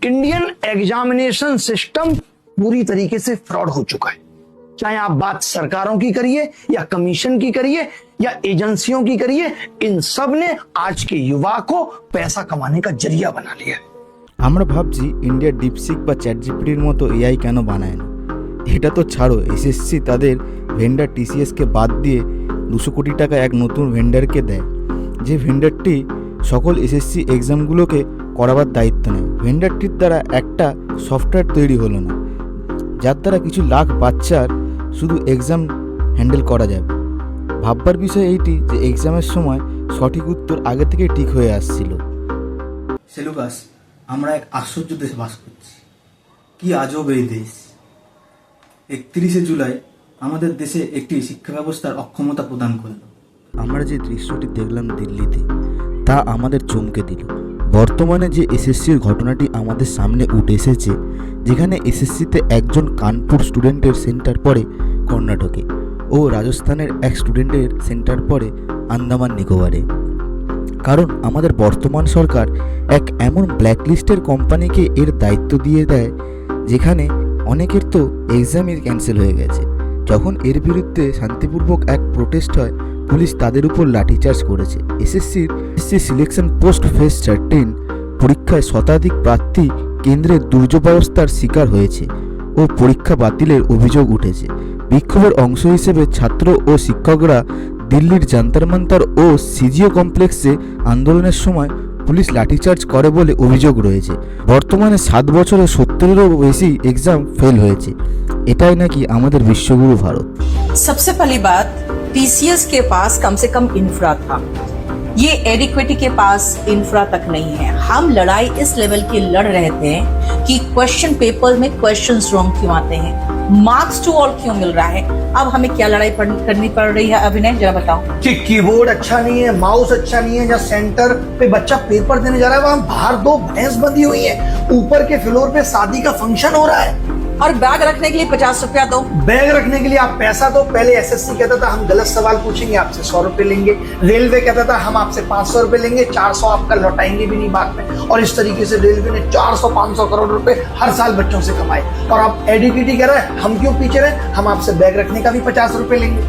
Indian examination system पूरी तरीके से फ्रॉड हो चुका है। चाहे आप बात सरकारों की करिए या कमीशन की करिए या एजेंसियों की करिए, इन सब ने आज के युवा को पैसा कमाने का जरिया बना लिया है। আমরা ভাবছি ইন্ডিয়া ডিপসিক বা চ্যাটজিপিটির মতো এআই কেন বানায় না। এটা তো ছাড়ো, এসএসসি তাদের ভেন্ডার টিসিএসকে বাদ দিয়ে 200 কোটি টাকা এক নতুন ভেন্ডারকে দেয়, যে ভেন্ডারটি সকল এসএসসি এক্সামগুলোকে করাবার দায়িত্ব নেয়। ভেন্ডারটির দ্বারা একটা সফটওয়্যার তৈরি হলো না, যার দ্বারা কিছু লাখ বাচ্চার শুধু এক্সাম হ্যান্ডেল করা যাবে। ভাববার বিষয় এইটি যে এক্সামের সময় সঠিক উত্তর আগে থেকে ঠিক হয়ে আসছিল। সেলুকাস, আমরা এক আশ্চর্য দেশে বাস করছি। কি আজব এই দেশ! 31শে জুলাই আমাদের দেশে একটি শিক্ষা ব্যবস্থার অক্ষমতা প্রদান করল। আমরা যে দৃশ্যটি দেখলাম দিল্লিতে, তা আমাদের চমকে দিল। বর্তমানে যে এসএসসির ঘটনাটি আমাদের সামনে উঠে এসেছে, যেখানে এসএসসিতে একজন কানপুর স্টুডেন্টের সেন্টার পড়ে কর্ণাটকে ও রাজস্থানের এক স্টুডেন্টের সেন্টার পড়ে আন্দামান নিকোবরে। কারণ আমাদের বর্তমান সরকার এক এমন ব্ল্যাকলিস্টের কোম্পানিকে এর দায়িত্ব দিয়ে দেয়, যেখানে অনেকের তো এক্সামই ক্যান্সেল হয়ে গেছে। যখন এর বিরুদ্ধে শান্তিপূর্বক এক প্রোটেস্ট হয়, পুলিশ তাদের উপর লাঠিচার্জ করেছে। এসএসসির সিলেকশন পোস্ট ফেজ 13 পরীক্ষায় শতাধিক প্রার্থী কেন্দ্রের দুর্ব্যবস্থার শিকার হয়েছে ও পরীক্ষা বাতিলের অভিযোগ উঠেছে। বিক্ষোভের অংশ হিসেবে ছাত্র ও শিক্ষকরা দিল্লির জান্তর মন্তর ও সিজিও কমপ্লেক্সে আন্দোলনের সময় পুলিশ লাঠিচার্জ করে বলে অভিযোগ রয়েছে। বর্তমানে 7 বছরে 70-এরও বেশি এক্সাম ফেল হয়েছে। এটাই নাকি আমাদের বিশ্বগুরু ভারত। सबसे पहली बात, टीसीएस के पास कम से कम इंफ्रा था, ये एडिक्विटी के पास इंफ्रा तक नहीं है। हम लड़ाई इस लेवल की लड़ रहे थे कि क्वेश्चन पेपर में क्वेश्चंस रॉन्ग क्यों आते हैं, मार्क्स टू ऑल क्यों मिल रहा है। अब हमें क्या लड़ाई करनी पड़ रही है अभिनय, जरा बताओ। कि कीबोर्ड अच्छा नहीं है, माउस अच्छा नहीं है, या सेंटर पे बच्चा पेपर देने जा रहा है वहां बाहर 2 भैंस बंधी हुई है, ऊपर के फ्लोर पे शादी का फंक्शन हो रहा है और बैग रखने के लिए 50 रुपया दो। बैग रखने के लिए आप पैसा दो। पहले एसएससी कहता था हम गलत सवाल पूछेंगे, आपसे 100 रुपए लेंगे। रेलवे कहता था हम आपसे 500 रुपए लेंगे, 400 आपका लौटाएंगे भी नहीं बाद में। और इस तरीके से रेलवे ने 400-500 करोड़ रुपए हर साल बच्चों से कमाए। और अब एडीपीटी कह रहा है हम क्यों पीछे रहे, हम आपसे बैग रखने का भी 50 रुपए लेंगे।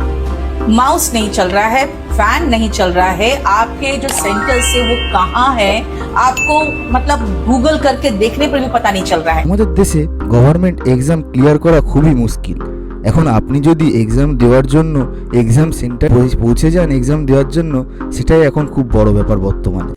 माउस नहीं चल रहा है, फैन नहीं चल रहा है, आपके जो सेंटर से वो कहाँ है आपको मतलब गूगल करके देखने पर भी पता नहीं चल रहा है। আমাদের দেশে গভর্নমেন্ট এক্সাম ক্লিয়ার করা খুবই মুশকিল। এখন আপনি যদি এক্সাম দেওয়ার জন্য এক্সাম সেন্টার পৌঁছে যান এক্সাম দেওয়ার জন্য, সেটাই এখন খুব বড় ব্যাপার বর্তমানে।